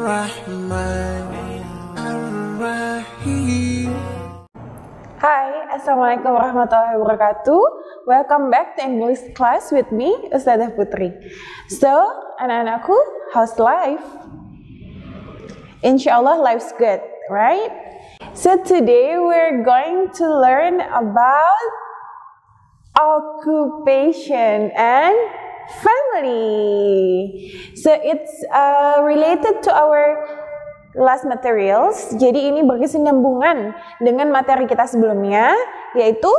Hai, Assalamualaikum warahmatullahi wabarakatuh. Welcome back to English class with me, Uztazah Putri. So, anak-anakku, how's life? Inshallah, life's good, right? So today we're going to learn about occupation and family. So it's related to our last materials. Jadi ini berkesinambungan dengan materi kita sebelumnya, yaitu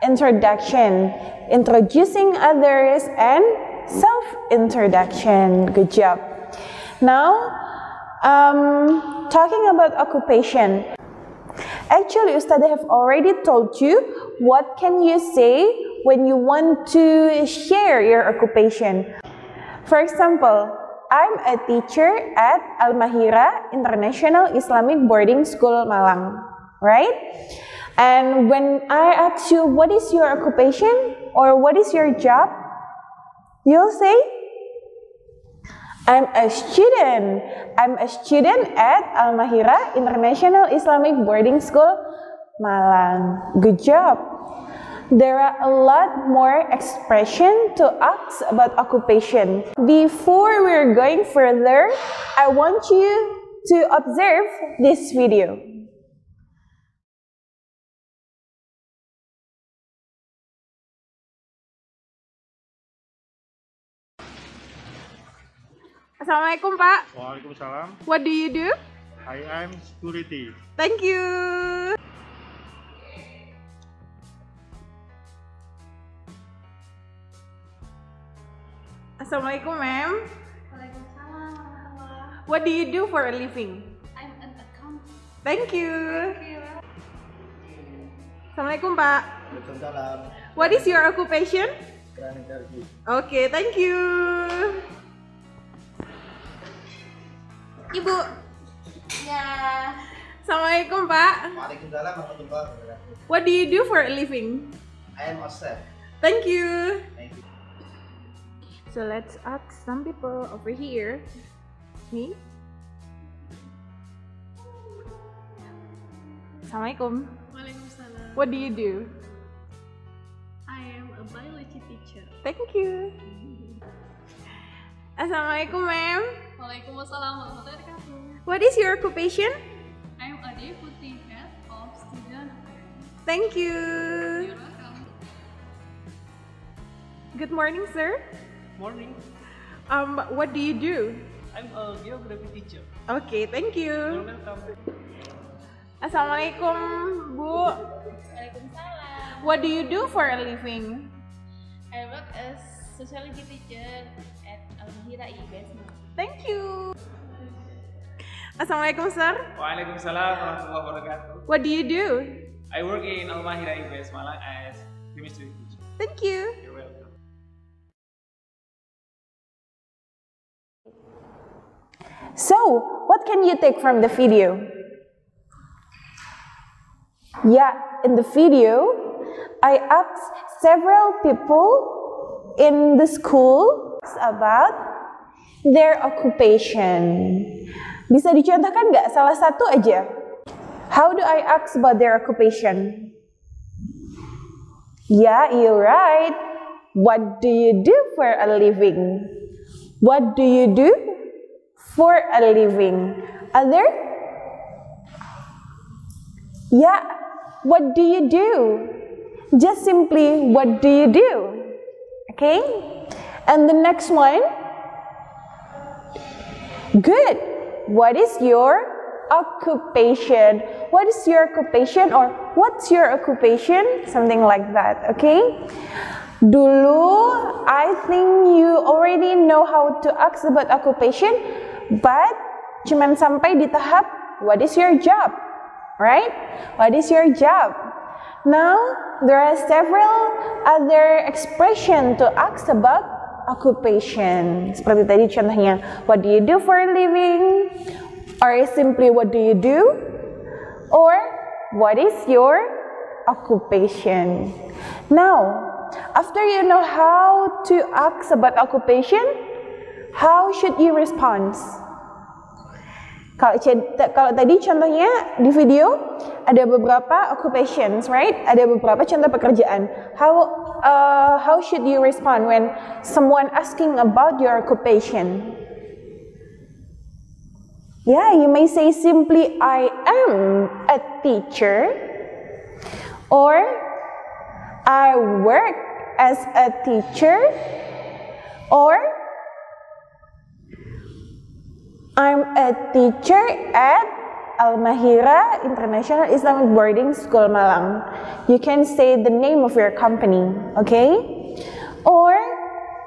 introduction, introducing others, and self-introduction. Good job. Now, talking about occupation. Actually, Ustadzah have already told you what can you say when you want to share your occupation. For example, I'm a teacher at Al-Maahira International Islamic Boarding School Malang, right? And when I ask you what is your occupation or what is your job, you'll say, I'm a student. I'm a student at Al-Maahira International Islamic Boarding School Malang. Good job. There are a lot more expression to ask about occupation. Before we're going further, I want you to observe this video. Assalamualaikum, Pak. Waalaikumsalam. What do you do? I am security. Thank you. Assalamualaikum, ma'am. Waalaikumsalam. What do you do for a living? I'm an accountant. Thank you. Thank you. Assalamualaikum, Pak. Waalaikumsalam. What is your occupation? Energi. Okay, thank you. Ibu. Ya. Assalamualaikum, Pak. Waalaikumsalam warahmatullahi wabarakatuh. What do you do for a living? I am a chef. Thank you. Thank you. So let's ask some people over here. Me. Assalamualaikum. Waalaikumsalam. What do you do? I am a biology teacher. Thank you. Assalamualaikum, ma'am. Waalaikumsalam warahmatullahi wabarakatuh. What is your occupation? I am a deputy head of student affairs. Thank you. You're welcome. Good morning, sir. Morning, What do you do? I'm a geography teacher. Okay, thank You're you. welcome. Assalamualaikum, Bu. Waalaikumsalam. What do you do for a living? I work as sociology teacher at Al-Maahira IIBS Malang. Thank you. Assalamualaikum, sir. Waalaikumsalam warahmatullahi wabarakatuh. What do you do? I work in Al-Maahira IIBS Malang as chemistry teacher. Thank you. You're welcome. So, what can you take from the video? Yeah, in the video, I asked several people in the school about their occupation. Bisa dicontohkan nggak salah satu aja? How do I ask about their occupation? Yeah, you're right. What do you do for a living? What do you do for a living? Other? Yeah, what do you do? Just simply, what do you do? Okay? And the next one? Good. What is your occupation? What is your occupation or what's your occupation? Something like that, okay? Dulu, I think you already know how to ask about occupation, but cuman sampai di tahap, what is your job? Right? What is your job? Now, there are several other expression to ask about occupation. Seperti tadi contohnya, what do you do for a living? Or simply, what do you do? Or, what is your occupation? Now, after you know how to ask about occupation, How should you respond? Kalau tadi contohnya di video ada beberapa occupations, right? Ada beberapa contoh pekerjaan. How should you respond when someone asking about your occupation? Yeah, you may say simply, I am a teacher, or I work as a teacher, or I'm a teacher at Al-Maahira International Islamic Boarding School Malang. You can say the name of your company, okay? Or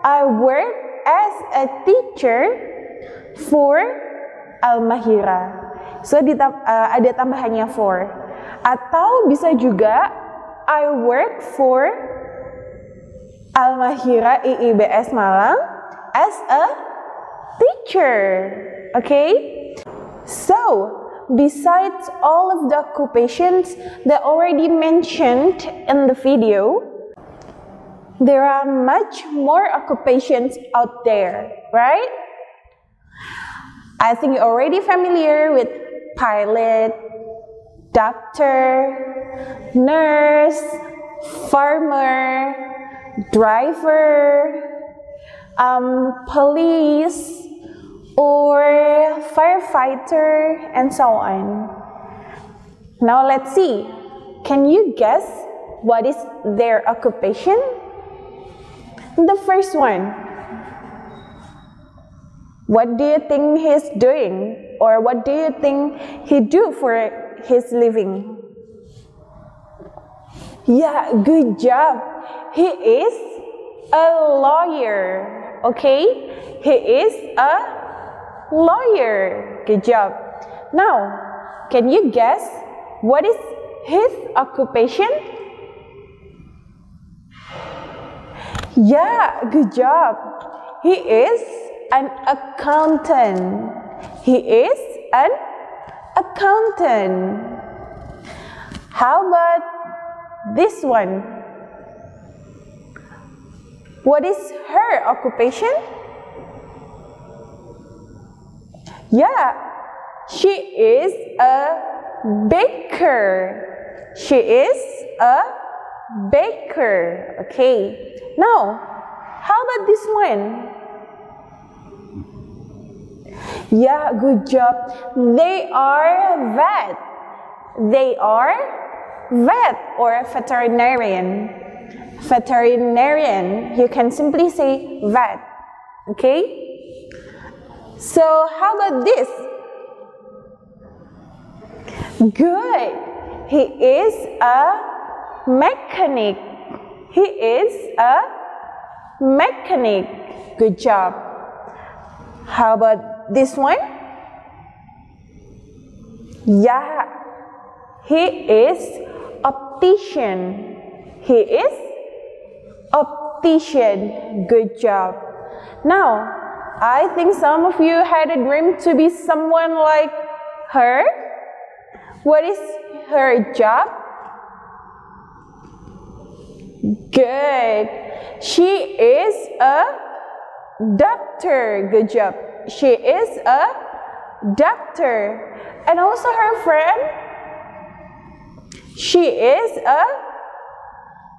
I work as a teacher for Al-Maahira. So ada tambahannya for. Atau bisa juga I work for Al-Maahira IIBS Malang as a teacher. Okay? So, besides all of the occupations that already mentioned in the video, there are much more occupations out there, right? I think you're already familiar with pilot, doctor, nurse, farmer, driver, police, or firefighter, and so on. Now let's see. Can you guess what is their occupation? The first one. What do you think he's doing? Or what do you think he do for his living? Yeah, good job. He is a lawyer. Okay? He is a lawyer. Good job. Now, can you guess what is his occupation? Yeah, good job. He is an accountant. He is an accountant. How about this one? What is her occupation? Yeah, she is a baker. She is a baker. Okay. Now, how about this one? Yeah, good job. They are vet. They are vet or veterinarian. Veterinarian. You can simply say vet. Okay? So, how about this? Good. He is a mechanic. He is a mechanic. Good job. How about this one? Yeah. He is optician. He is optician. Good job. Now, I think some of you had a dream to be someone like her. What is her job? Good. She is a doctor. Good job. She is a doctor. And also her friend, she is a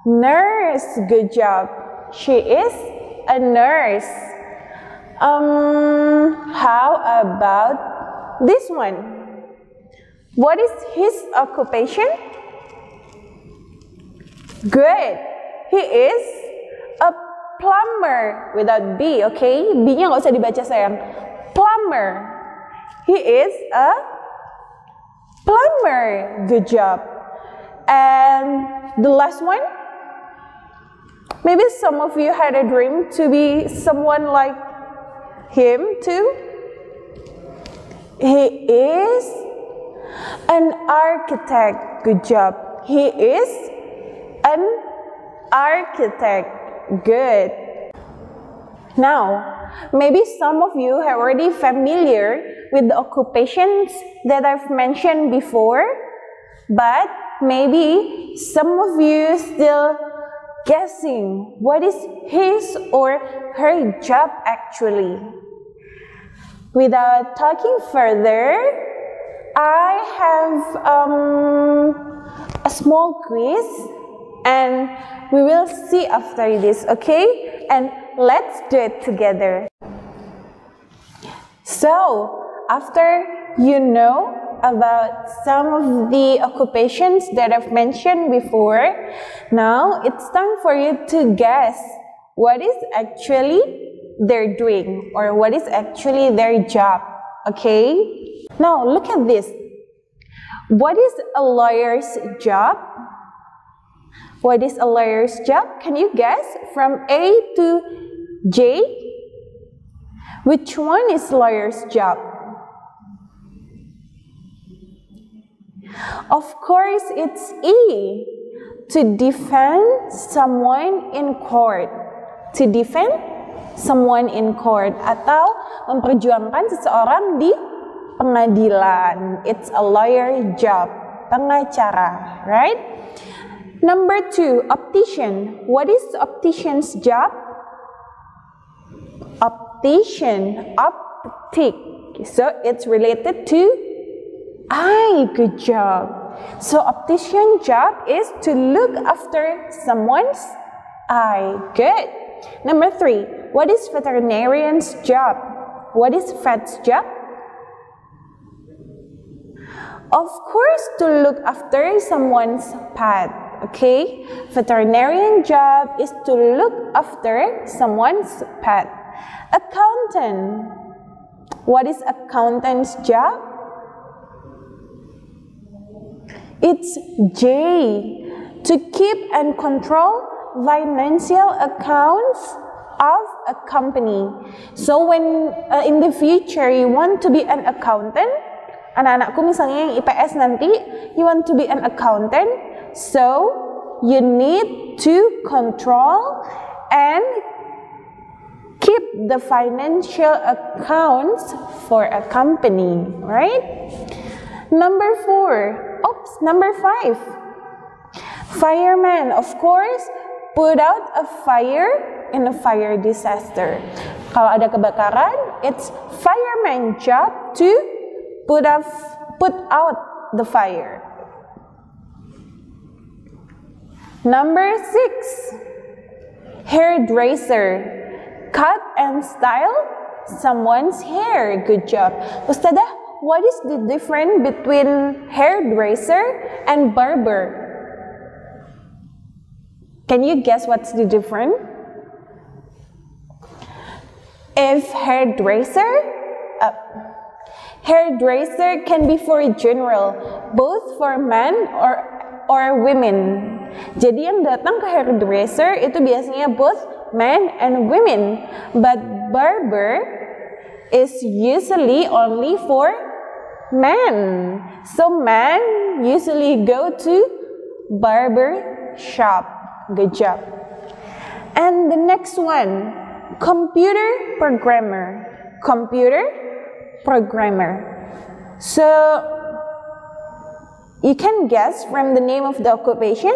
nurse. Good job. She is a nurse. How about this one? What is his occupation? Good. He is a plumber without B, okay? B-nya nggak usah dibaca sayang. Plumber. He is a plumber. Good job. And the last one? Maybe some of you had a dream to be someone like him too. He is an architect. Good job. He is an architect. Good. Now, maybe some of you are already familiar with the occupations that I've mentioned before, but maybe some of you still guessing what is his or her job actually. Without talking further, I have a small quiz and we will see after this, okay? And let's do it together. So, after you know about some of the occupations that I've mentioned before, now it's time for you to guess what is actually they're doing or what is actually their job, okay? Now look at this. What is a lawyer's job? What is a lawyer's job? Can you guess from A to J? Which one is lawyer's job? Of course, it's E. To defend someone in court. To defend someone in court atau memperjuangkan seseorang di pengadilan. It's a lawyer job. Pengacara, right? Number 2, optician. What is optician's job? Optician, optic. So it's related to eye. Good job. So optician job is to look after someone's eye. Good. Number 3, what is veterinarian's job? What is vet's job? Of course, to look after someone's pet. Okay, veterinarian job is to look after someone's pet. Accountant. What is accountant's job? It's J. To keep and control financial accounts of a company. So when in the future you want to be an accountant, anak-anakku misalnya yang IPS nanti, you want to be an accountant, so you need to control and keep the financial accounts for a company, right? Number 5. Fireman, of course, put out a fire in a fire disaster. Kalau ada kebakaran, it's fireman job to put out the fire. Number 6, hairdresser, cut and style someone's hair. Good job. Ustazah, what is the difference between hairdresser and barber? Can you guess what's the difference? If hairdresser can be for general, both for men or women. Jadi yang datang ke hairdresser itu biasanya both men and women, but barber is usually only for men. So men usually go to barber shop. Good job. And the next one, computer programmer. Computer programmer. So you can guess from the name of the occupation,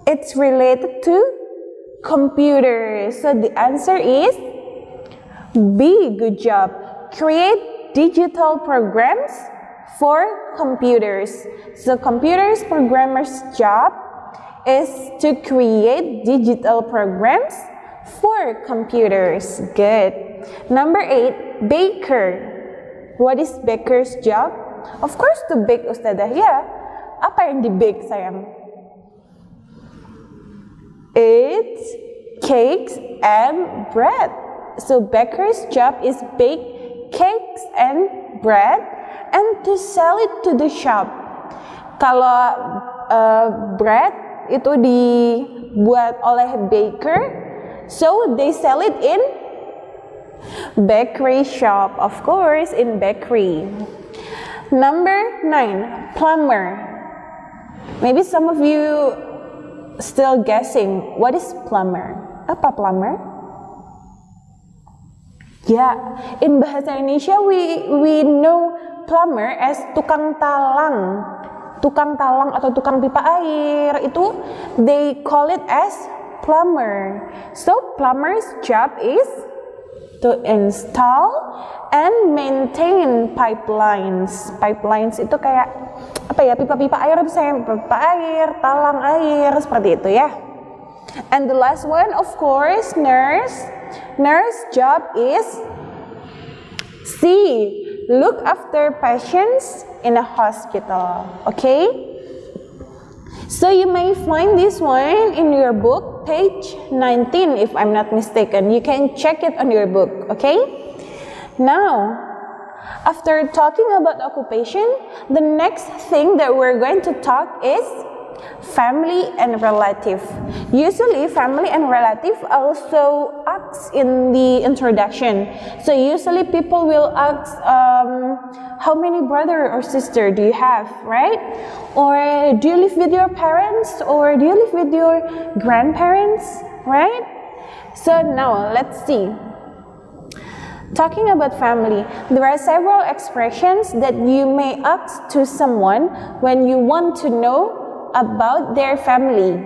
it's related to computers. So the answer is B. Good job. Create digital programs for computers. So computers programmer's job is to create digital programs for computers. Good. Number 8, baker. What is baker's job? Of course to bake, Ustazah. Yeah. Apa yang di-bake, sayang? It's cakes and bread. So baker's job is bake cakes and bread and to sell it to the shop. Kalau bread itu dibuat oleh baker, so they sell it in bakery shop, of course, in bakery. Number 9, plumber. Maybe some of you still guessing, what is plumber? Apa plumber? Yeah, in Bahasa Indonesia we know plumber as tukang talang. Tukang talang atau tukang pipa air itu they call it as plumber. So plumber's job is to install and maintain pipelines. Pipelines itu kayak apa ya, pipa-pipa air, pipa air, talang air, seperti itu ya. And the last one, of course, nurse. Nurse job is C. Look after patients in a hospital. Okay? So you may find this one in your book, page 19, if I'm not mistaken. You can check it on your book. Okay? Now, after talking about occupation, the next thing that we're going to talk is family and relative. Usually family and relative also asks in the introduction. So usually people will ask how many brother or sister do you have, right? Or do you live with your parents, or do you live with your grandparents, right? So now let's see. Talking about family, there are several expressions that you may ask to someone when you want to know about their family.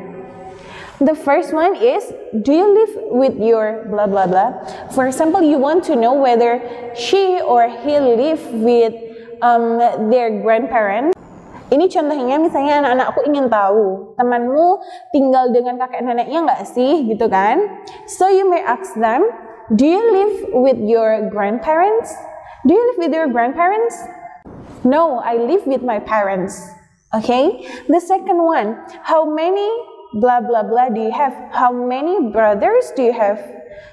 The first one is, do you live with your blah blah blah? For example, you want to know whether she or he live with their grandparents. Ini contohnya misalnya anak-anakku ingin tahu, temanmu tinggal dengan kakek neneknya nggak sih, gitu kan? So you may ask them, do you live with your grandparents? Do you live with your grandparents? No, I live with my parents. Okay, the second one, how many blah blah blah do you have? How many brothers do you have?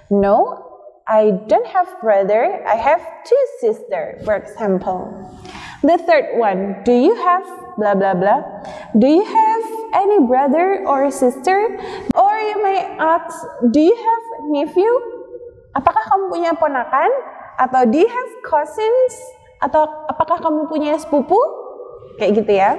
No, I don't have brother, I have 2 sisters, for example. The third one, do you have blah blah blah? Do you have any brother or sister? Or you may ask, do you have nephew? Apakah kamu punya ponakan? Atau do you have cousins? Atau apakah kamu punya sepupu? Kayak gitu ya.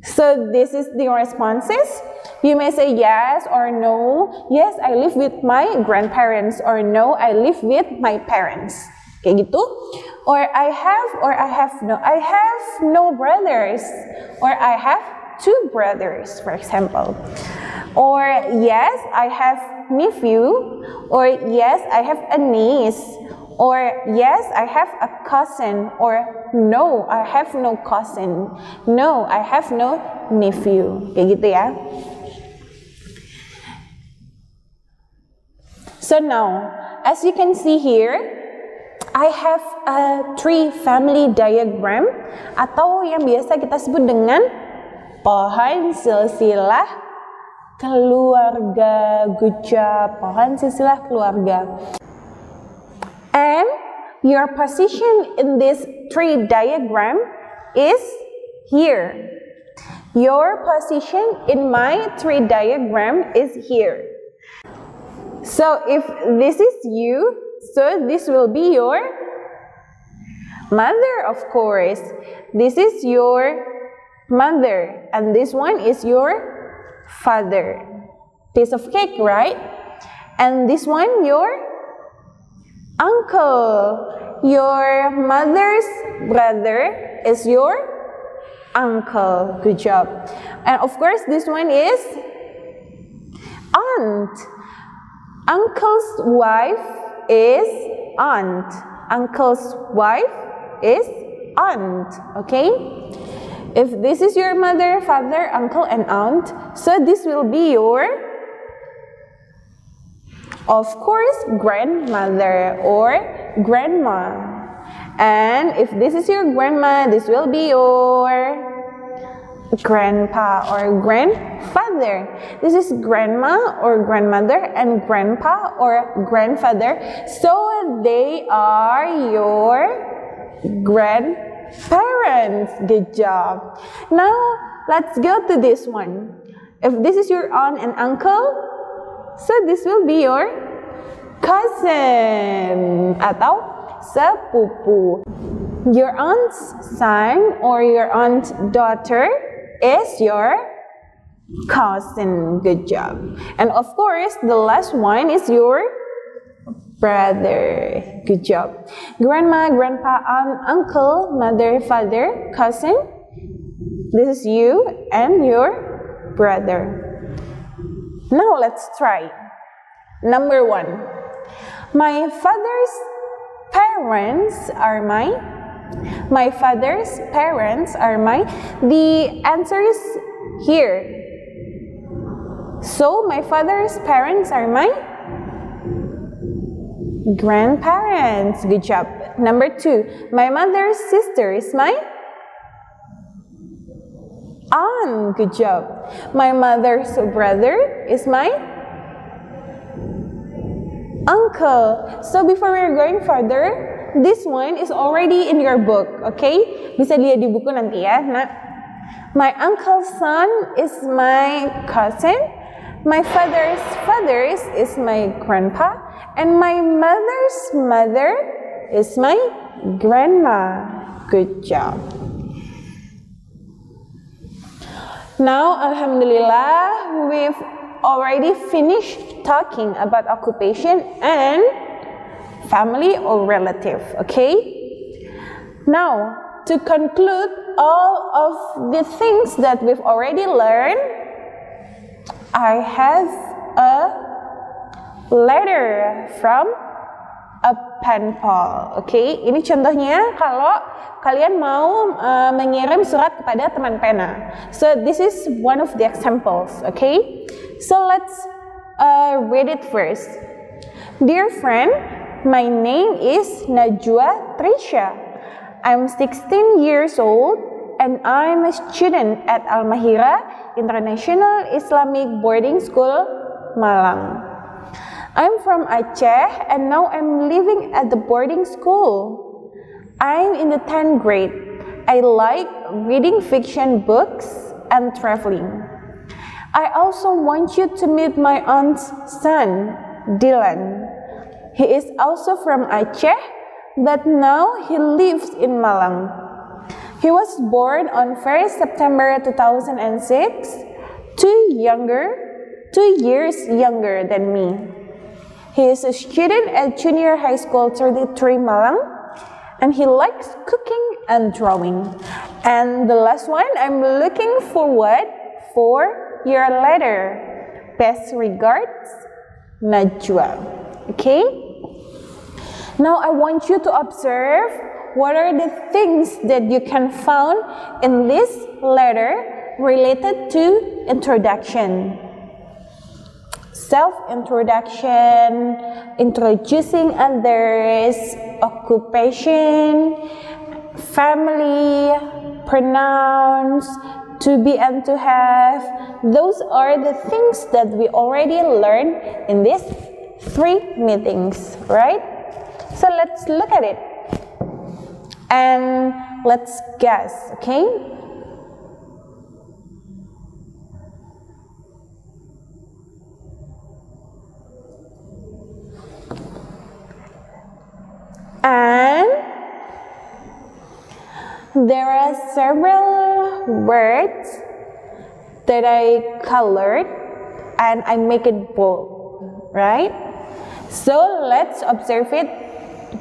So this is the responses. You may say yes or no. Yes, I live with my grandparents, or no, I live with my parents. Kayak gitu. Or I have no. I have no brothers, or I have 2 brothers, for example. Or yes, I have nephew, or yes, I have a niece. Or yes, I have a cousin, or no, I have no cousin. No, I have no nephew. Kayak gitu ya. So now, as you can see here, I have a tree family diagram, atau yang biasa kita sebut dengan pohon silsilah keluarga. Good job, pohon silsilah keluarga. And your position in this tree diagram is here. Your position in my tree diagram is here. So if this is you, so this will be your mother, of course. This is your mother, and this one is your father. Piece of cake, right? And this one, your uncle. Your mother's brother is your uncle. Good job. And of course, this one is aunt. Uncle's wife is aunt. Uncle's wife is aunt. Okay? If this is your mother, father, uncle, and aunt, so this will be your, of course, grandmother or grandma. And if this is your grandma, this will be your grandpa or grandfather. This is grandma or grandmother and grandpa or grandfather. So they are your grandparents. Good job. Now let's go to this one. If this is your aunt and uncle, so this will be your cousin atau sepupu. Your aunt's son or your aunt's daughter is your cousin. Good job. And of course, the last one is your brother. Good job. Grandma, grandpa, aunt, uncle, mother, father, cousin. This is you and your brother. Now let's try. Number 1. My father's parents are my. My father's parents are my. The answer is here. So my father's parents are my grandparents. Good job. Number 2. My mother's sister is my aunt. Good job. My mother's brother is my uncle. So before we're going further, this one is already in your book, okay? Bisa dilihat di buku nanti ya, nak. My uncle's son is my cousin. My father's father is my grandpa. And my mother's mother is my grandma. Good job. Now, alhamdulillah, we've already finished talking about occupation and family or relative, okay? Now, to conclude all of the things that we've already learned, I have a letter from a pen pal, okay? Ini contohnya kalau kalian mau mengirim surat kepada teman pena. So this is one of the examples, okay? So let's read it first. Dear friend, my name is Najwa Trisha. I'm 16 years old and I'm a student at Al-Maahira International Islamic Boarding School, Malang. I'm from Aceh and now I'm living at the boarding school. I'm in the 10th grade. I like reading fiction books and traveling. I also want you to meet my aunt's son, Dylan. He is also from Aceh, but now he lives in Malang. He was born on 1st September 2006, 2 years younger than me. He is a student at Junior High School 33 Malang, and he likes cooking and drawing. And the last one, I'm looking forward for your letter. Best regards, Najwa. Okay? Now I want you to observe what are the things that you can find in this letter related to introduction. Self-introduction, introducing others, occupation, family, pronouns, to be and to have. Those are the things that we already learned in these 3 meetings, right? So let's look at it and let's guess, okay? And there are several words that I colored and I make it bold, right? So let's observe it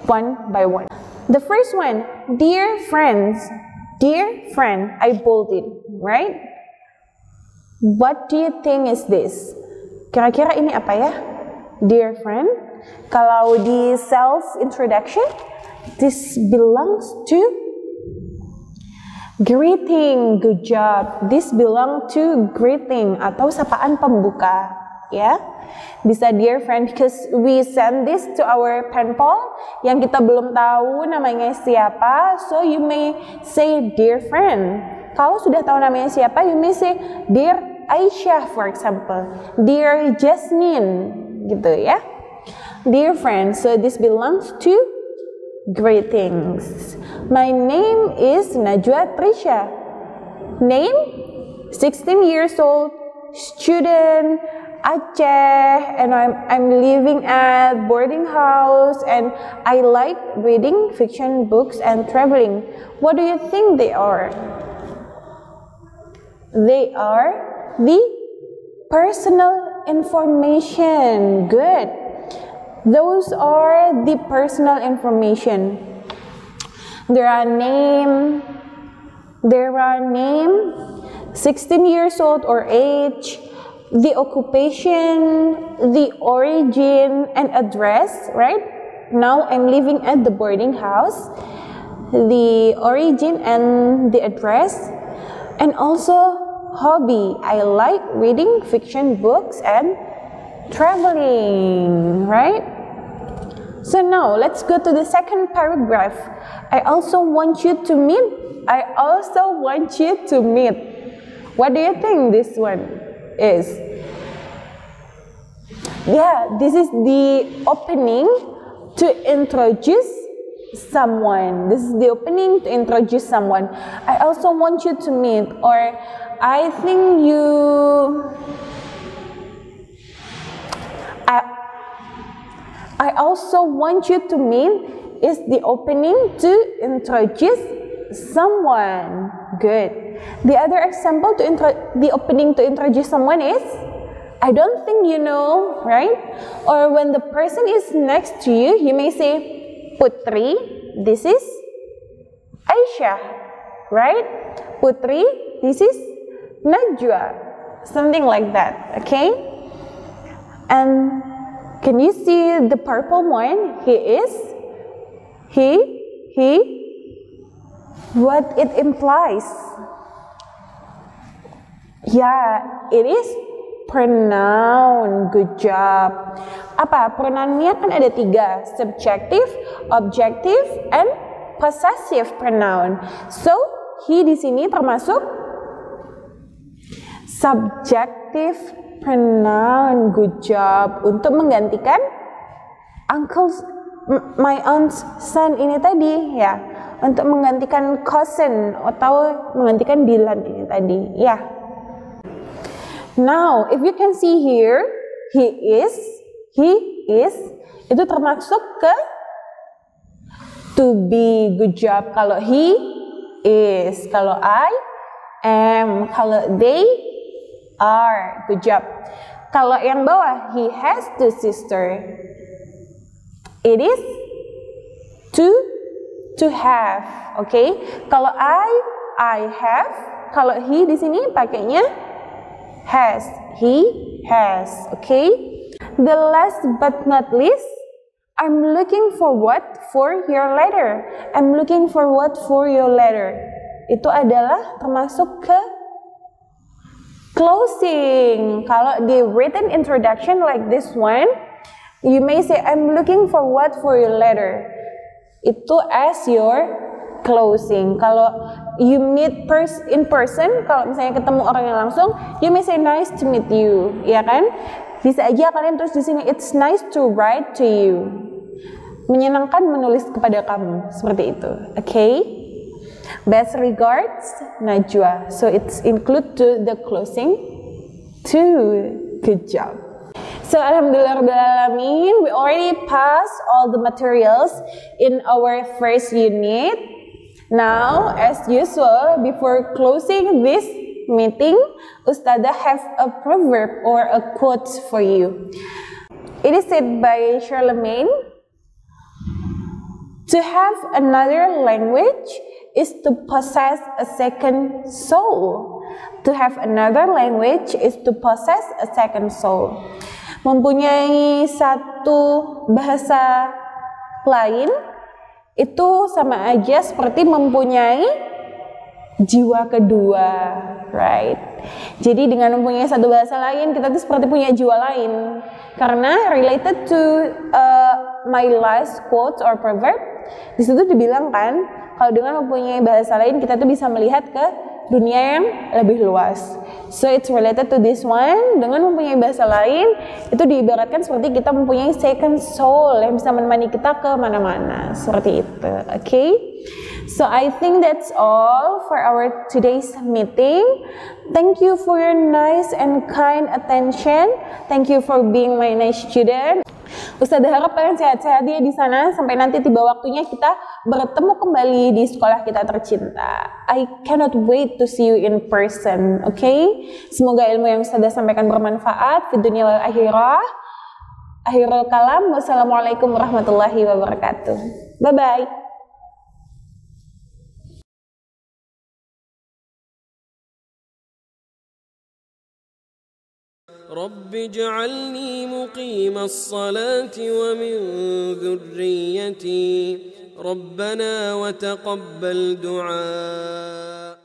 one by one. The first one, dear friends. Dear friend, I bolded, right? What do you think is this? Kira-kira ini apa ya? Dear friend. Kalau di self-introduction, this belongs to greeting. Good job. This belong to greeting atau sapaan pembuka, ya. Bisa dear friend because we send this to our pen pal yang kita belum tahu namanya siapa, so you may say dear friend. Kalau sudah tahu namanya siapa, you may say dear Aisyah, for example, dear Jasmine, gitu ya. Dear friend, so this belongs to greetings. My name is Najwa Trisha. Name, 16 years old, student, Aceh, and I'm living at boarding house, and I like reading fiction books and traveling. What do you think they are? They are the personal information. Good. Those are the personal information. There are name, 16 years old or age, the occupation, the origin and address, right? Now I'm living at the boarding house, the origin and the address, and also hobby. I like reading fiction books and traveling, right? So now let's go to the second paragraph. I also want you to meet. What do you think this one is? Yeah, this is the opening to introduce someone. This is the opening to introduce someone. I also want you to meet, or I think I also want you to meet is the opening to introduce someone. Good. The other example the opening to introduce someone is I don't think you know, right? Or when the person is next to you, you may say, Putri, this is Aisyah, right? Putri, this is Najwa. Something like that, okay? And can you see the purple one? He, what it implies? Yeah, it is pronoun. Good job. Apa? Pronounnya kan ada 3, subjective, objective, and possessive pronoun. So, he di sini termasuk subjective pronoun. Good job. Untuk menggantikan my aunt's son ini tadi, ya. Untuk menggantikan cousin atau menggantikan Dylan ini tadi, ya. Now, if you can see here, he is, itu termasuk ke to be. Good job. Kalau he is, kalau I am, kalau they are. Good job. Kalau yang bawah, he has two sister. It is to have. Okay? Kalau I have. Kalau he di sini pakainya has. He has. Okay? The last but not least, I'm looking for what for your letter. I'm looking for what for your letter. Itu adalah termasuk ke closing. Kalau di written introduction like this one, you may say, I'm looking for what for your letter. Itu as your closing. Kalau you meet in person, kalau misalnya ketemu orangnya langsung, you may say, nice to meet you, ya kan? Bisa aja kalian terus di sini, it's nice to write to you. Menyenangkan menulis kepada kamu, seperti itu. Okay? Best regards, Najwa. So it's include to the closing too. Good job. So alhamdulillah rabbil alamin, we already passed all the materials in our first unit. Now, as usual, before closing this meeting, Uztazah have a proverb or a quote for you. It is said by Charlemagne, to have another language is to possess a second soul. To have another language is to possess a second soul. Mempunyai satu bahasa lain itu sama aja seperti mempunyai jiwa kedua, right? Jadi dengan mempunyai satu bahasa lain, kita tuh seperti punya jiwa lain. Karena related to my last quote or proverb, di situ dibilang kan, kalau dengan mempunyai bahasa lain, kita tuh bisa melihat ke dunia yang lebih luas. So it's related to this one. Dengan mempunyai bahasa lain, itu diibaratkan seperti kita mempunyai second soul yang bisa menemani kita ke mana-mana, seperti itu. Okay? So I think that's all for our today's meeting. Thank you for your nice and kind attention. Thank you for being my nice student. Ustazah harap kalian sehat-sehat ya di sana sampai nanti tiba waktunya kita bertemu kembali di sekolah kita tercinta. I cannot wait to see you in person, okay? Semoga ilmu yang Ustazah sampaikan bermanfaat di dunia wal akhirah. Akhirul kalam, wassalamualaikum warahmatullahi wabarakatuh. Bye-bye. رب اجعلني مقيم الصلاة ومن ذريتي ربنا وتقبل دعاء.